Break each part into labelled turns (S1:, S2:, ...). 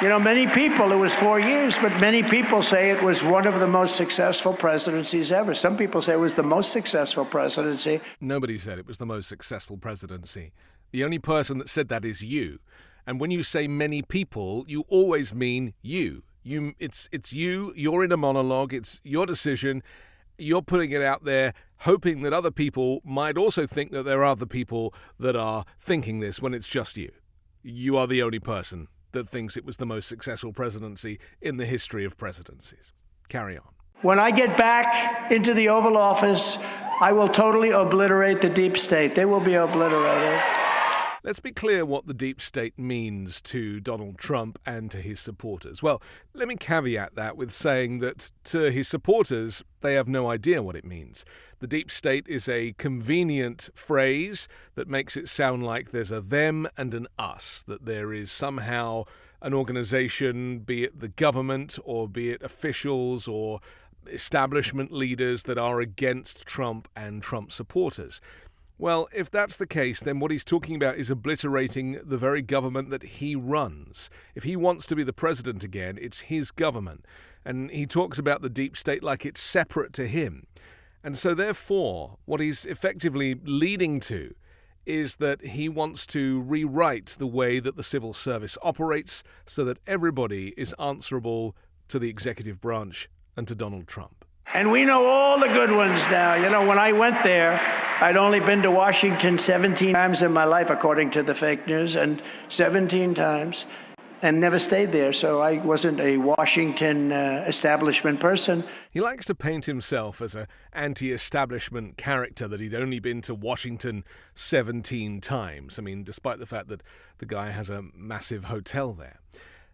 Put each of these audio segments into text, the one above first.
S1: Many people, it was 4 years, but many people say it was one of the most successful presidencies ever. Some people say it was the most successful presidency.
S2: Nobody said it was the most successful presidency. The only person that said that is you. And when you say many people, you always mean you. It's you, you're in a monologue, it's your decision, you're putting it out there, hoping that other people might also think that there are other people that are thinking this when it's just you. You are the only person that thinks it was the most successful presidency in the history of presidencies. Carry on.
S1: When I get back into the Oval Office, I will totally obliterate the deep state. They will be obliterated.
S2: Let's be clear what the deep state means to Donald Trump and to his supporters. Well, let me caveat that with saying that to his supporters, they have no idea what it means. The deep state is a convenient phrase that makes it sound like there's a them and an us, that there is somehow an organization, be it the government or be it officials or establishment leaders that are against Trump and Trump supporters. Well, if that's the case, then what he's talking about is obliterating the very government that he runs. If he wants to be the president again, it's his government. And he talks about the deep state like it's separate to him. And so therefore, what he's effectively leading to is that he wants to rewrite the way that the civil service operates so that everybody is answerable to the executive branch and to Donald Trump.
S1: And we know all the good ones now. When I went there, I'd only been to Washington 17 times in my life, according to the fake news, and 17 times, and never stayed there. So I wasn't a Washington establishment person.
S2: He likes to paint himself as an anti-establishment character, that he'd only been to Washington 17 times. I mean, despite the fact that the guy has a massive hotel there.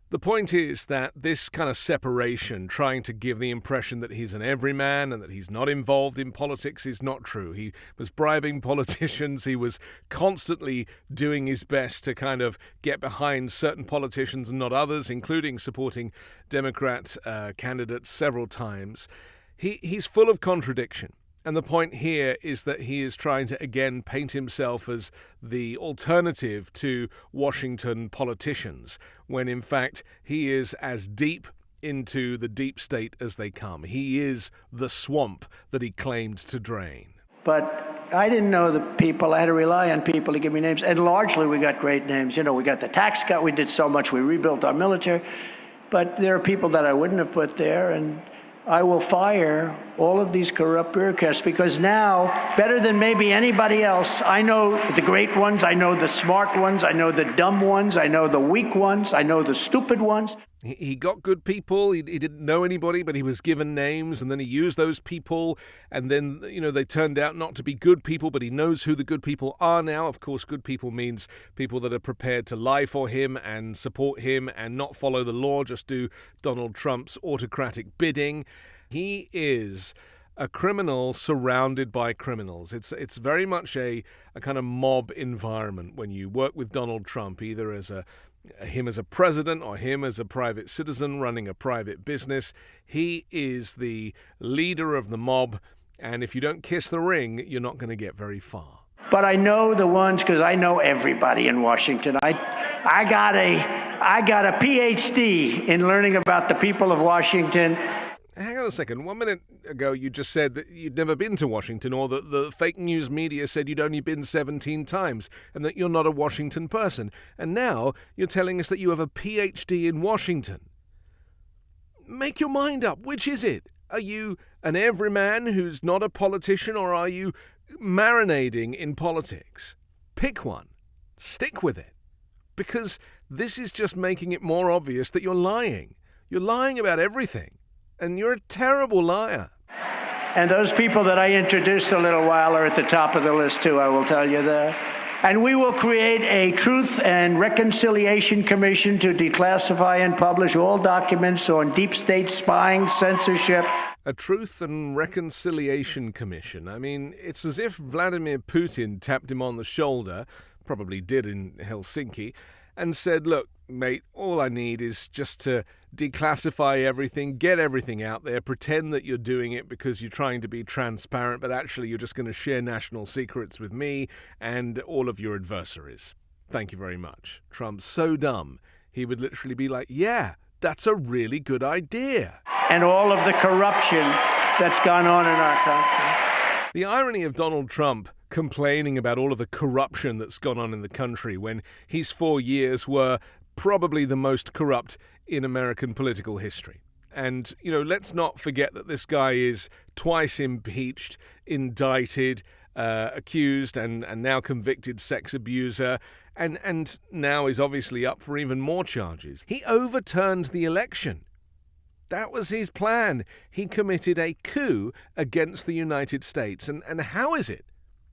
S2: The point is that this kind of separation, trying to give the impression that he's an everyman and that he's not involved in politics, is not true. He was bribing politicians. He was constantly doing his best to kind of get behind certain politicians and not others, including supporting Democrat candidates several times. He's full of contradiction. And the point here is that he is trying to, again, paint himself as the alternative to Washington politicians, when in fact he is as deep into the deep state as they come. He is the swamp that he claimed to drain.
S1: But I didn't know the people. I had to rely on people to give me names. And largely we got great names. We got the tax cut. We did so much. We rebuilt our military. But there are people that I wouldn't have put there. And I will fire all of these corrupt bureaucrats, because now, better than maybe anybody else, I know the great ones, I know the smart ones, I know the dumb ones, I know the weak ones, I know the stupid ones.
S2: He got good people. He didn't know anybody, but he was given names, and then he used those people, and then, they turned out not to be good people, but he knows who the good people are now. Of course, good people means people that are prepared to lie for him and support him and not follow the law, just do Donald Trump's autocratic bidding. He is a criminal surrounded by criminals. It's very much a kind of mob environment when you work with Donald Trump, either as him as a president or him as a private citizen running a private business. He is the leader of the mob, and if you don't kiss the ring, you're not going to get very far.
S1: But I know the ones because I know everybody in Washington. I got a PhD in learning about the people of Washington.
S2: Hang on a second. 1 minute ago, you just said that you'd never been to Washington, or that the fake news media said you'd only been 17 times, and that you're not a Washington person. And now you're telling us that you have a PhD in Washington. Make your mind up. Which is it? Are you an everyman who's not a politician, or are you marinating in politics? Pick one. Stick with it. Because this is just making it more obvious that you're lying. You're lying about everything. And you're a terrible liar.
S1: And those people that I introduced a little while are at the top of the list, too, I will tell you that. And we will create a Truth and Reconciliation Commission to declassify and publish all documents on deep state spying, censorship.
S2: A Truth and Reconciliation Commission. I mean, it's as if Vladimir Putin tapped him on the shoulder, probably did in Helsinki, and said, look, mate, all I need is just to declassify everything, get everything out there, pretend that you're doing it because you're trying to be transparent, but actually you're just going to share national secrets with me and all of your adversaries. Thank you very much. Trump's so dumb, he would literally be like, yeah, that's a really good idea.
S1: And all of the corruption that's gone on in our country.
S2: The irony of Donald Trump complaining about all of the corruption that's gone on in the country when his 4 years were probably the most corrupt in American political history. And, let's not forget that this guy is twice impeached, indicted, accused, and now convicted sex abuser, and now is obviously up for even more charges. He overturned the election. That was his plan. He committed a coup against the United States. And how is it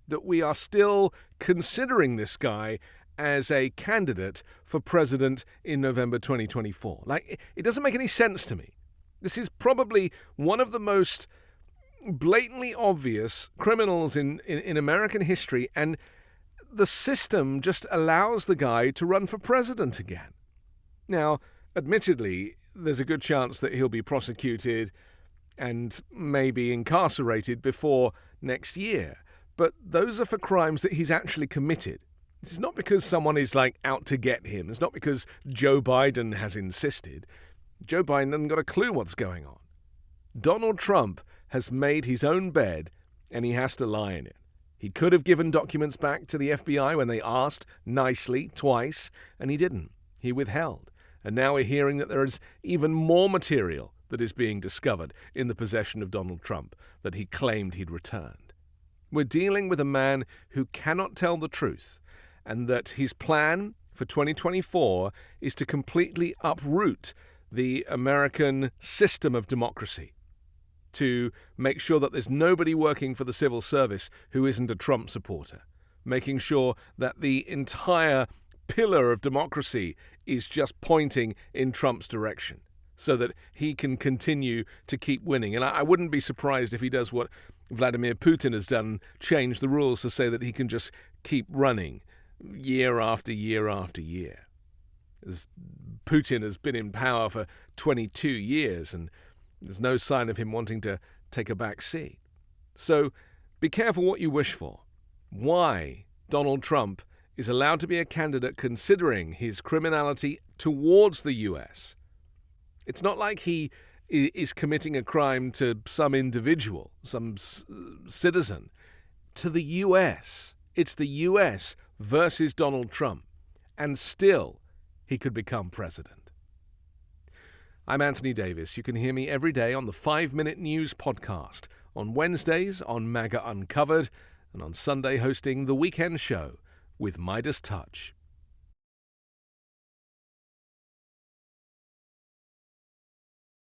S2: that we are still considering this guy as a candidate for president in November 2024? It doesn't make any sense to me. This is probably one of the most blatantly obvious criminals in American history, and the system just allows the guy to run for president again. Now, admittedly, there's a good chance that he'll be prosecuted and maybe incarcerated before next year, but those are for crimes that he's actually committed. This is not because someone is out to get him. It's not because Joe Biden has insisted. Joe Biden hasn't got a clue what's going on. Donald Trump has made his own bed, and he has to lie in it. He could have given documents back to the FBI when they asked nicely twice, and he didn't. He withheld. And now we're hearing that there is even more material that is being discovered in the possession of Donald Trump that he claimed he'd returned. We're dealing with a man who cannot tell the truth, and that his plan for 2024 is to completely uproot the American system of democracy, to make sure that there's nobody working for the civil service who isn't a Trump supporter, making sure that the entire pillar of democracy is just pointing in Trump's direction so that he can continue to keep winning. And I wouldn't be surprised if he does what Vladimir Putin has done, change the rules to say that he can just keep running year after year after year. As Putin has been in power for 22 years, and there's no sign of him wanting to take a back seat. So be careful what you wish for. Why Donald Trump is allowed to be a candidate considering his criminality towards the U.S. It's not like he is committing a crime to some individual, some citizen. To the U.S. It's the U.S. versus Donald Trump. And still, he could become president. I'm Anthony Davis. You can hear me every day on the 5-Minute News podcast, on Wednesdays on MAGA Uncovered, and on Sunday hosting The Weekend Show with Midas Touch.